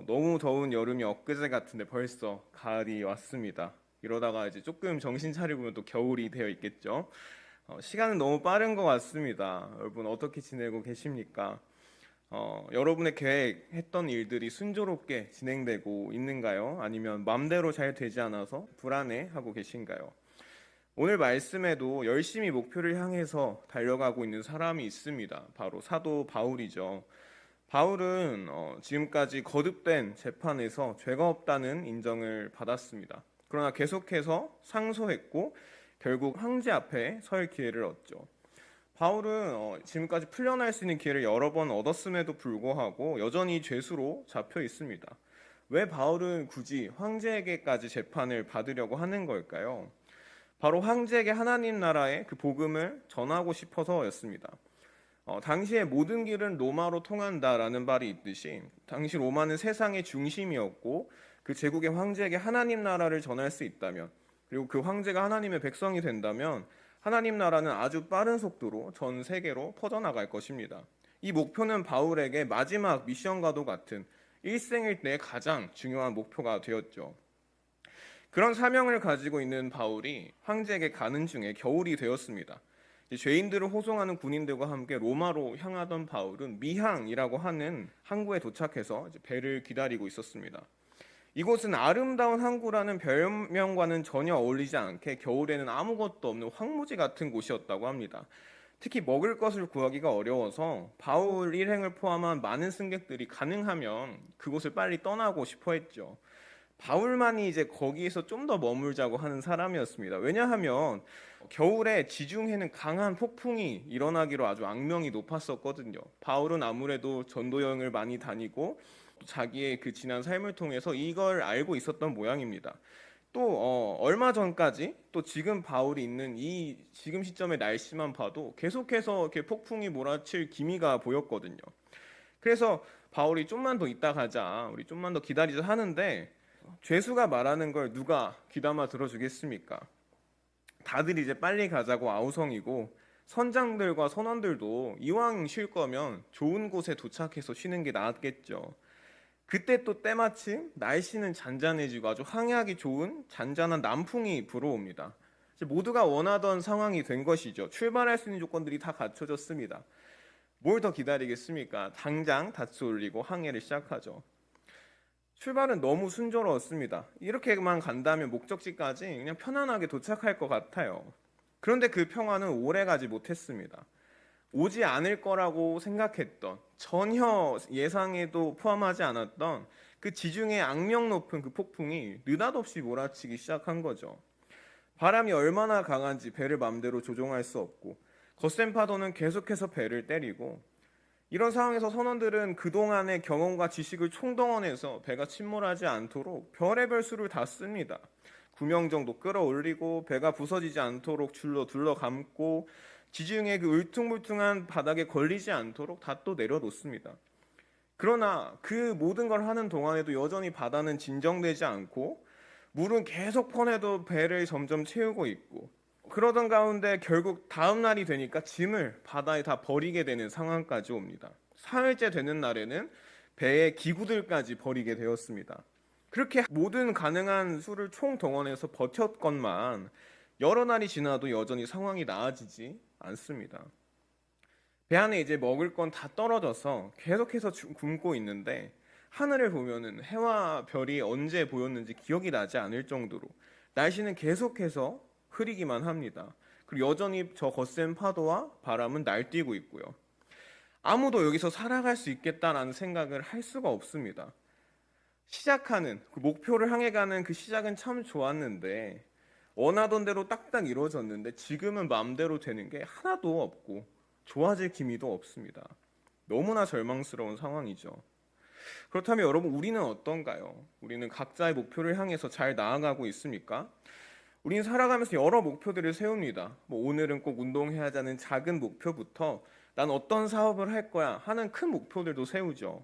너무 더운 여름이 엊그제 같은데 벌써 가을이 왔습니다. 이러다가 이제 조금 정신 차리고 보면 또 겨울이 되어 있겠죠. 시간은 너무 빠른 것 같습니다. 여러분 어떻게 지내고 계십니까? 여러분의 계획했던 일들이 순조롭게 진행되고 있는가요? 아니면 맘대로 잘 되지 않아서 불안해하고 계신가요? 오늘 말씀에도 열심히 목표를 향해서 달려가고 있는 사람이 있습니다. 바로 사도 바울이죠. 바울은 지금까지 거듭된 재판에서 죄가 없다는 인정을 받았습니다. 그러나 계속해서 상소했고 결국 황제 앞에 설 기회를 얻죠. 바울은 지금까지 풀려날 수 있는 기회를 여러 번 얻었음에도 불구하고 여전히 죄수로 잡혀 있습니다. 왜 바울은 굳이 황제에게까지 재판을 받으려고 하는 걸까요? 바로 황제에게 하나님 나라의 그 복음을 전하고 싶어서였습니다. 당시의 모든 길은 로마로 통한다라는 말이 있듯이 당시 로마는 세상의 중심이었고 그 제국의 황제에게 하나님 나라를 전할 수 있다면, 그리고 그 황제가 하나님의 백성이 된다면 하나님 나라는 아주 빠른 속도로 전 세계로 퍼져나갈 것입니다. 이 목표는 바울에게 마지막 미션과도 같은 일생일 때 가장 중요한 목표가 되었죠. 그런 사명을 가지고 있는 바울이 황제에게 가는 중에 겨울이 되었습니다. 죄인들을 호송하는 군인들과 함께 로마로 향하던 바울은 미항이라고 하는 항구에 도착해서 배를 기다리고 있었습니다. 이곳은 아름다운 항구라는 별명과는 전혀 어울리지 않게 겨울에는 아무것도 없는 황무지 같은 곳이었다고 합니다. 특히 먹을 것을 구하기가 어려워서 바울 일행을 포함한 많은 승객들이 가능하면 그곳을 빨리 떠나고 싶어 했죠. 바울만이 이제 거기에서 좀 더 머물자고 하는 사람이었습니다. 왜냐하면 겨울에 지중해는 강한 폭풍이 일어나기로 아주 악명이 높았었거든요. 바울은 아무래도 전도 여행을 많이 다니고 자기의 그 지난 삶을 통해서 이걸 알고 있었던 모양입니다. 또 얼마 전까지 또 지금 바울이 있는 이 지금 시점의 날씨만 봐도 계속해서 이렇게 폭풍이 몰아칠 기미가 보였거든요. 그래서 바울이 좀만 더 있다 가자, 우리 좀만 더 기다리자 하는데 죄수가 말하는 걸 누가 귀담아 들어주겠습니까? 다들 이제 빨리 가자고 아우성이고 선장들과 선원들도 이왕 쉴 거면 좋은 곳에 도착해서 쉬는 게 나았겠죠. 그때 또 때마침 날씨는 잔잔해지고 아주 항해하기 좋은 잔잔한 남풍이 불어옵니다. 모두가 원하던 상황이 된 것이죠. 출발할 수 있는 조건들이 다 갖춰졌습니다. 뭘 더 기다리겠습니까? 당장 닷수 올리고 항해를 시작하죠. 출발은 너무 순조로웠습니다. 이렇게만 간다면 목적지까지 그냥 편안하게 도착할 것 같아요. 그런데 그 평화는 오래가지 못했습니다. 오지 않을 거라고 생각했던, 전혀 예상에도 포함하지 않았던 그 지중해 악명 높은 그 폭풍이 느닷없이 몰아치기 시작한 거죠. 바람이 얼마나 강한지 배를 맘대로 조종할 수 없고 거센 파도는 계속해서 배를 때리고, 이런 상황에서 선원들은 그동안의 경험과 지식을 총동원해서 배가 침몰하지 않도록 별의별 수를 다 씁니다. 구명 정도 끌어올리고 배가 부서지지 않도록 줄로 둘러 감고 지중해 그 울퉁불퉁한 바닥에 걸리지 않도록 다 또 내려놓습니다. 그러나 그 모든 걸 하는 동안에도 여전히 바다는 진정되지 않고 물은 계속 퍼내도 배를 점점 채우고 있고, 그러던 가운데 결국 다음 날이 되니까 짐을 바다에 다 버리게 되는 상황까지 옵니다. 사흘째 되는 날에는 배의 기구들까지 버리게 되었습니다. 그렇게 모든 가능한 수를 총동원해서 버텼건만 여러 날이 지나도 여전히 상황이 나아지지 않습니다. 배 안에 이제 먹을 건 다 떨어져서 계속해서 굶고 있는데 하늘을 보면은 해와 별이 언제 보였는지 기억이 나지 않을 정도로 날씨는 계속해서 흐리기만 합니다. 그리고 여전히 저 거센 파도와 바람은 날뛰고 있고요. 아무도 여기서 살아갈 수 있겠다라는 생각을 할 수가 없습니다. 시작하는 그 목표를 향해 가는 그 시작은 참 좋았는데, 원하던 대로 딱딱 이루어졌는데 지금은 마음대로 되는 게 하나도 없고 좋아질 기미도 없습니다. 너무나 절망스러운 상황이죠. 그렇다면 여러분, 우리는 어떤가요? 우리는 각자의 목표를 향해서 잘 나아가고 있습니까? 우리는 살아가면서 여러 목표들을 세웁니다. 오늘은 꼭 운동해야 하자는 작은 목표부터 난 어떤 사업을 할 거야 하는 큰 목표들도 세우죠.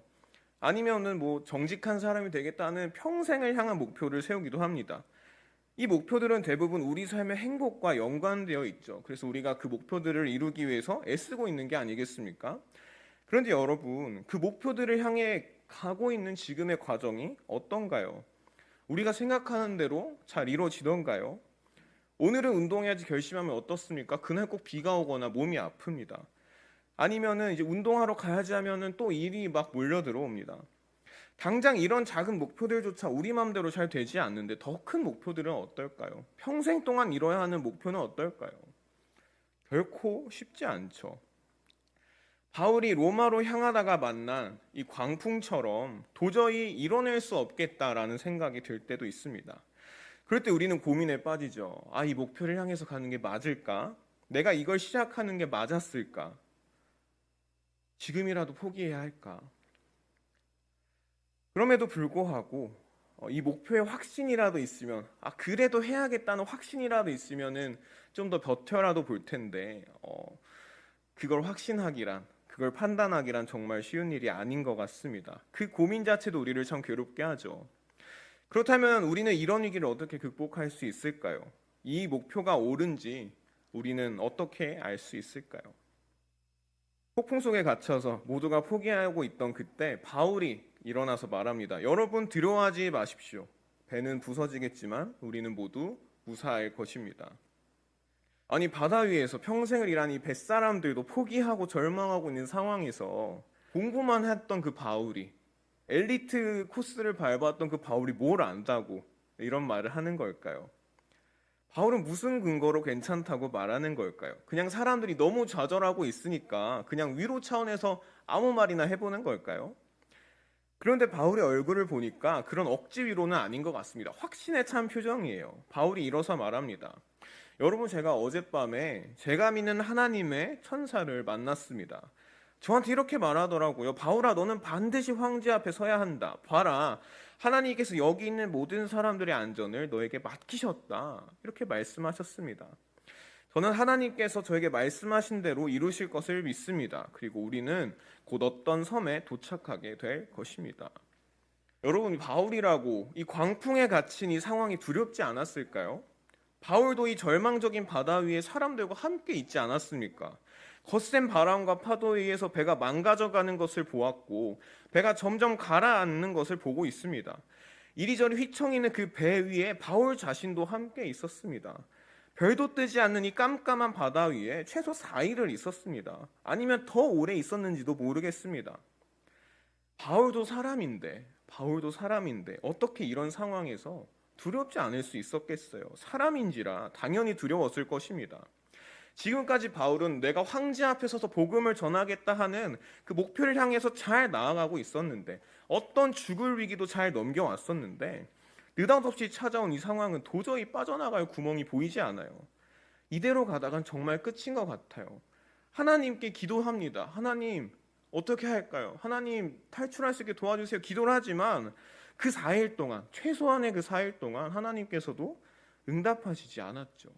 아니면은 정직한 사람이 되겠다는 평생을 향한 목표를 세우기도 합니다. 이 목표들은 대부분 우리 삶의 행복과 연관되어 있죠. 그래서 우리가 그 목표들을 이루기 위해서 애쓰고 있는 게 아니겠습니까? 그런데 여러분, 그 목표들을 향해 가고 있는 지금의 과정이 어떤가요? 우리가 생각하는 대로 잘 이루어지던가요? 오늘은 운동해야지 결심하면 어떻습니까? 그날 꼭 비가 오거나 몸이 아픕니다. 아니면은 이제 운동하러 가야지 하면은 또 일이 막 몰려 들어옵니다. 당장 이런 작은 목표들조차 우리 마음대로 잘 되지 않는데 더 큰 목표들은 어떨까요? 평생 동안 이뤄야 하는 목표는 어떨까요? 결코 쉽지 않죠. 바울이 로마로 향하다가 만난 이 광풍처럼 도저히 이뤄낼 수 없겠다라는 생각이 들 때도 있습니다. 그럴 때 우리는 고민에 빠지죠. 아, 이 목표를 향해서 가는 게 맞을까? 내가 이걸 시작하는 게 맞았을까? 지금이라도 포기해야 할까? 그럼에도 불구하고 이 목표에 확신이라도 있으면, 아, 그래도 해야겠다는 확신이라도 있으면은 좀 더 버텨라도 볼 텐데 그걸 확신하기란, 그걸 판단하기란 정말 쉬운 일이 아닌 것 같습니다. 그 고민 자체도 우리를 참 괴롭게 하죠. 그렇다면 우리는 이런 위기를 어떻게 극복할 수 있을까요? 이 목표가 옳은지 우리는 어떻게 알 수 있을까요? 폭풍 속에 갇혀서 모두가 포기하고 있던 그때 바울이 일어나서 말합니다. 여러분, 두려워하지 마십시오. 배는 부서지겠지만 우리는 모두 무사할 것입니다. 아니, 바다 위에서 평생을 일한 이 뱃사람들도 포기하고 절망하고 있는 상황에서 공부만 했던 그 바울이, 엘리트 코스를 밟았던 그 바울이 뭘 안다고 이런 말을 하는 걸까요? 바울은 무슨 근거로 괜찮다고 말하는 걸까요? 그냥 사람들이 너무 좌절하고 있으니까 그냥 위로 차원에서 아무 말이나 해보는 걸까요? 그런데 바울의 얼굴을 보니까 그런 억지 위로는 아닌 것 같습니다. 확신에 찬 표정이에요. 바울이 일어서 말합니다. 여러분, 제가 어젯밤에 제가 믿는 하나님의 천사를 만났습니다. 저한테 이렇게 말하더라고요. 바울아, 너는 반드시 황제 앞에 서야 한다. 봐라, 하나님께서 여기 있는 모든 사람들의 안전을 너에게 맡기셨다. 이렇게 말씀하셨습니다. 저는 하나님께서 저에게 말씀하신 대로 이루실 것을 믿습니다. 그리고 우리는 곧 어떤 섬에 도착하게 될 것입니다. 여러분, 바울이라고 이 광풍에 갇힌 이 상황이 두렵지 않았을까요? 바울도 이 절망적인 바다 위에 사람들과 함께 있지 않았습니까? 거센 바람과 파도에 의해서 배가 망가져가는 것을 보았고 배가 점점 가라앉는 것을 보고 있습니다. 이리저리 휘청이는 그 배 위에 바울 자신도 함께 있었습니다. 별도 뜨지 않는 이 깜깜한 바다 위에 최소 4일을 있었습니다. 아니면 더 오래 있었는지도 모르겠습니다. 바울도 사람인데 어떻게 이런 상황에서 두렵지 않을 수 있었겠어요? 사람인지라 당연히 두려웠을 것입니다. 지금까지 바울은 내가 황제 앞에 서서 복음을 전하겠다 하는 그 목표를 향해서 잘 나아가고 있었는데, 어떤 죽을 위기도 잘 넘겨왔었는데, 느닷없이 찾아온 이 상황은 도저히 빠져나갈 구멍이 보이지 않아요. 이대로 가다간 정말 끝인 것 같아요. 하나님께 기도합니다. 하나님, 어떻게 할까요? 하나님, 탈출할 수 있게 도와주세요. 기도를 하지만 그 4일 동안, 최소한의 그 4일 동안 하나님께서도 응답하시지 않았죠.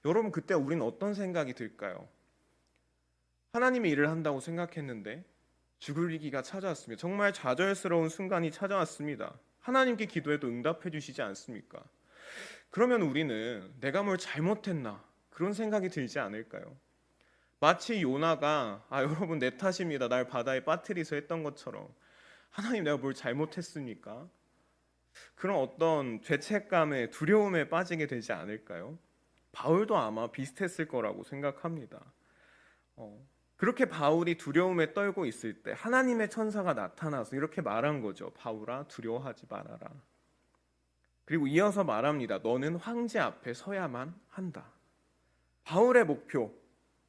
여러분, 그때 우리는 어떤 생각이 들까요? 하나님의 일을 한다고 생각했는데 죽을 위기가 찾아왔습니다. 정말 좌절스러운 순간이 찾아왔습니다. 하나님께 기도해도 응답해 주시지 않습니까? 그러면 우리는 내가 뭘 잘못했나, 그런 생각이 들지 않을까요? 마치 요나가 여러분, 내 탓입니다, 날 바다에 빠뜨리서 했던 것처럼, 하나님, 내가 뭘 잘못했습니까? 그런 어떤 죄책감에, 두려움에 빠지게 되지 않을까요? 바울도 아마 비슷했을 거라고 생각합니다. 그렇게 바울이 두려움에 떨고 있을 때 하나님의 천사가 나타나서 이렇게 말한 거죠. 바울아, 두려워하지 말아라. 그리고 이어서 말합니다. 너는 황제 앞에 서야만 한다. 바울의 목표,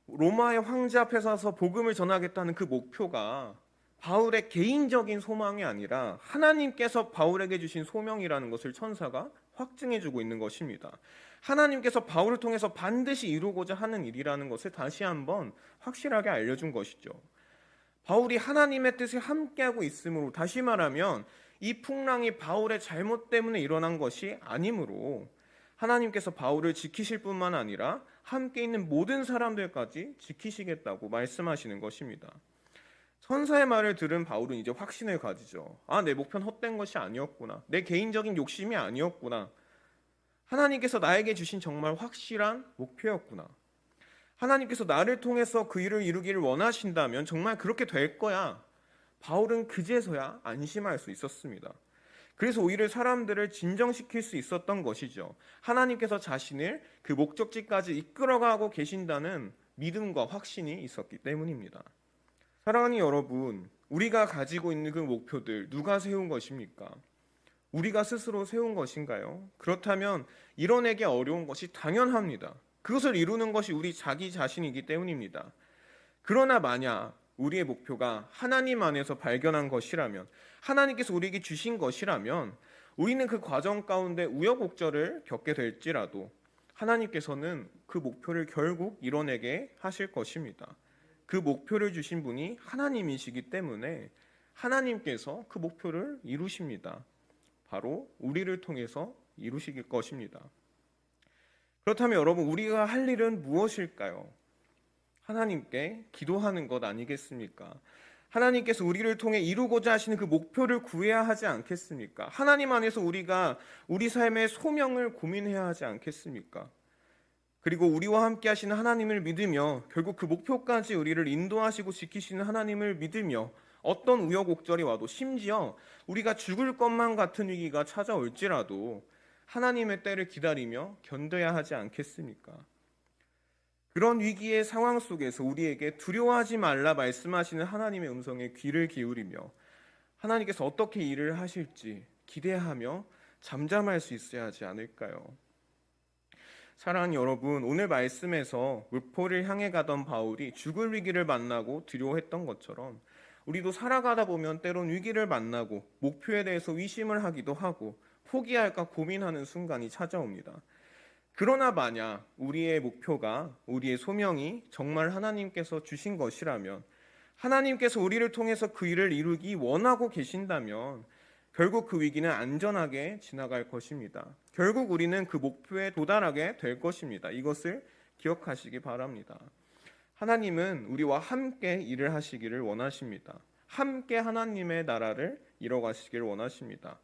로마의 황제 앞에 서서 복음을 전하겠다는 그 목표가 바울의 개인적인 소망이 아니라 하나님께서 바울에게 주신 소명이라는 것을 천사가 확증해주고 있는 것입니다. 하나님께서 바울을 통해서 반드시 이루고자 하는 일이라는 것을 다시 한번 확실하게 알려준 것이죠. 바울이 하나님의 뜻에 함께하고 있으므로, 다시 말하면 이 풍랑이 바울의 잘못 때문에 일어난 것이 아니므로 하나님께서 바울을 지키실 뿐만 아니라 함께 있는 모든 사람들까지 지키시겠다고 말씀하시는 것입니다. 천사의 말을 들은 바울은 이제 확신을 가지죠. 내 목표는 헛된 것이 아니었구나. 내 개인적인 욕심이 아니었구나. 하나님께서 나에게 주신 정말 확실한 목표였구나. 하나님께서 나를 통해서 그 일을 이루기를 원하신다면 정말 그렇게 될 거야. 바울은 그제서야 안심할 수 있었습니다. 그래서 오히려 사람들을 진정시킬 수 있었던 것이죠. 하나님께서 자신을 그 목적지까지 이끌어가고 계신다는 믿음과 확신이 있었기 때문입니다. 사랑하는 여러분, 우리가 가지고 있는 그 목표들 누가 세운 것입니까? 우리가 스스로 세운 것인가요? 그렇다면 이뤄내기 어려운 것이 당연합니다. 그것을 이루는 것이 우리 자기 자신이기 때문입니다. 그러나 만약 우리의 목표가 하나님 안에서 발견한 것이라면, 하나님께서 우리에게 주신 것이라면, 우리는 그 과정 가운데 우여곡절을 겪게 될지라도 하나님께서는 그 목표를 결국 이뤄내게 하실 것입니다. 그 목표를 주신 분이 하나님이시기 때문에 하나님께서 그 목표를 이루십니다. 바로 우리를 통해서 이루실 것입니다. 그렇다면 여러분, 우리가 할 일은 무엇일까요? 하나님께 기도하는 것 아니겠습니까? 하나님께서 우리를 통해 이루고자 하시는 그 목표를 구해야 하지 않겠습니까? 하나님 안에서 우리가 우리 삶의 소명을 고민해야 하지 않겠습니까? 그리고 우리와 함께 하시는 하나님을 믿으며 결국 그 목표까지 우리를 인도하시고 지키시는 하나님을 믿으며 어떤 우여곡절이 와도 심지어 우리가 죽을 것만 같은 위기가 찾아올지라도 하나님의 때를 기다리며 견뎌야 하지 않겠습니까? 그런 위기의 상황 속에서 우리에게 두려워하지 말라 말씀하시는 하나님의 음성에 귀를 기울이며 하나님께서 어떻게 일을 하실지 기대하며 잠잠할 수 있어야 하지 않을까요? 사랑하는 여러분, 오늘 말씀에서 물포를 향해 가던 바울이 죽을 위기를 만나고 두려워했던 것처럼 우리도 살아가다 보면 때론 위기를 만나고 목표에 대해서 의심을 하기도 하고 포기할까 고민하는 순간이 찾아옵니다. 그러나 만약 우리의 목표가, 우리의 소명이 정말 하나님께서 주신 것이라면, 하나님께서 우리를 통해서 그 일을 이루기 원하고 계신다면 결국 그 위기는 안전하게 지나갈 것입니다. 결국 우리는 그 목표에 도달하게 될 것입니다. 이것을 기억하시기 바랍니다. 하나님은 우리와 함께 일을 하시기를 원하십니다. 함께 하나님의 나라를 이뤄가시기를 원하십니다.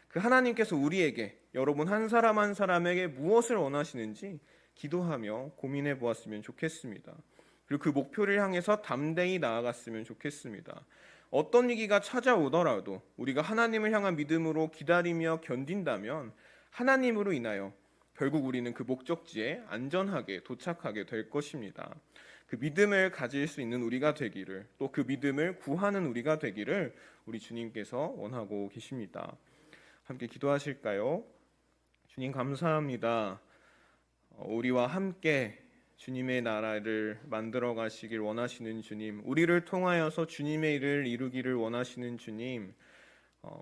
그 하나님께서 우리에게, 여러분 한 사람 한 사람에게 무엇을 원하시는지 기도하며 고민해 보았으면 좋겠습니다. 그리고 그 목표를 향해서 담대히 나아갔으면 좋겠습니다. 어떤 위기가 찾아오더라도 우리가 하나님을 향한 믿음으로 기다리며 견딘다면 하나님으로 인하여 결국 우리는 그 목적지에 안전하게 도착하게 될 것입니다. 그 믿음을 가질 수 있는 우리가 되기를, 또 그 믿음을 구하는 우리가 되기를 우리 주님께서 원하고 계십니다. 함께 기도하실까요? 주님 감사합니다. 우리와 함께 주님의 나라를 만들어 가시길 원하시는 주님, 우리를 통하여서 주님의 일을 이루기를 원하시는 주님,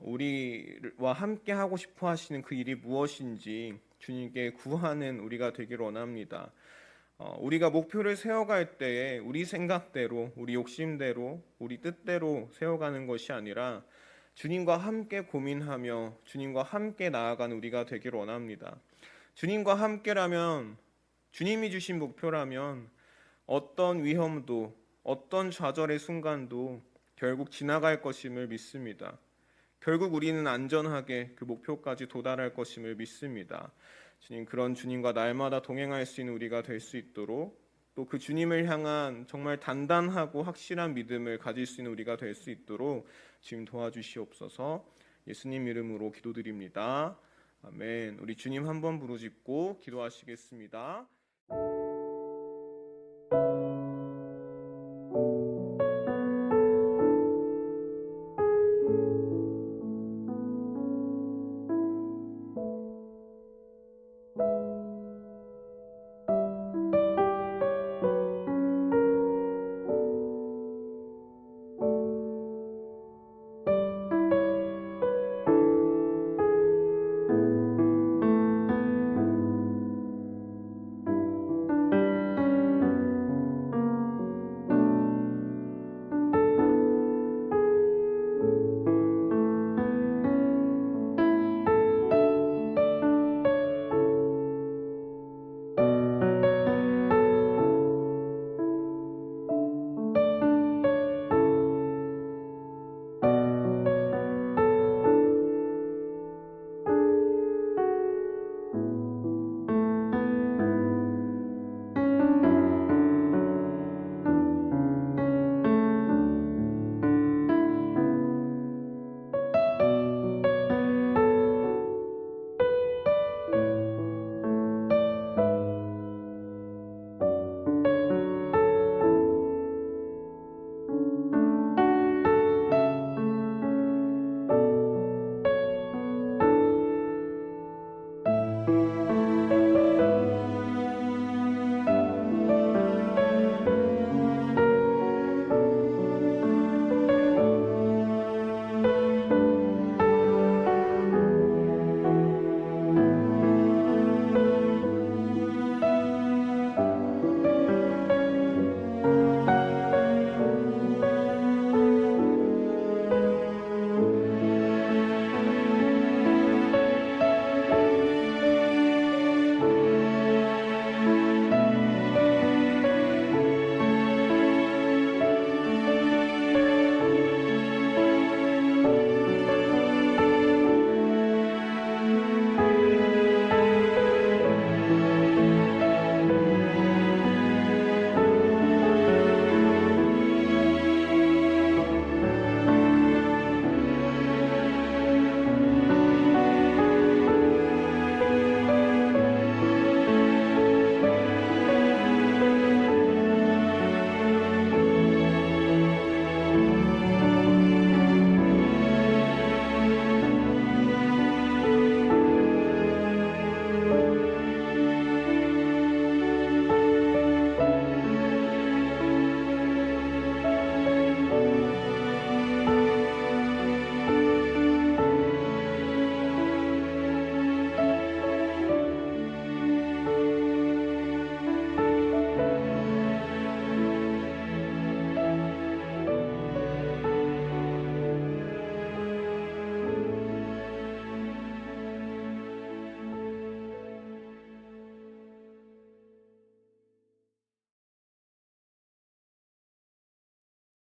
우리와 함께 하고 싶어 하시는 그 일이 무엇인지 주님께 구하는 우리가 되길 원합니다. 우리가 목표를 세워갈 때에 우리 생각대로, 우리 욕심대로, 우리 뜻대로 세워가는 것이 아니라 주님과 함께 고민하며 주님과 함께 나아가는 우리가 되길 원합니다. 주님과 함께라면, 주님이 주신 목표라면 어떤 위험도, 어떤 좌절의 순간도 결국 지나갈 것임을 믿습니다. 결국 우리는 안전하게 그 목표까지 도달할 것임을 믿습니다. 주님, 그런 주님과 날마다 동행할 수 있는 우리가 될 수 있도록, 또 그 주님을 향한 정말 단단하고 확실한 믿음을 가질 수 있는 우리가 될 수 있도록 주님 도와주시옵소서. 예수님 이름으로 기도드립니다. 아멘. 우리 주님 한번 부르짖고 기도하시겠습니다.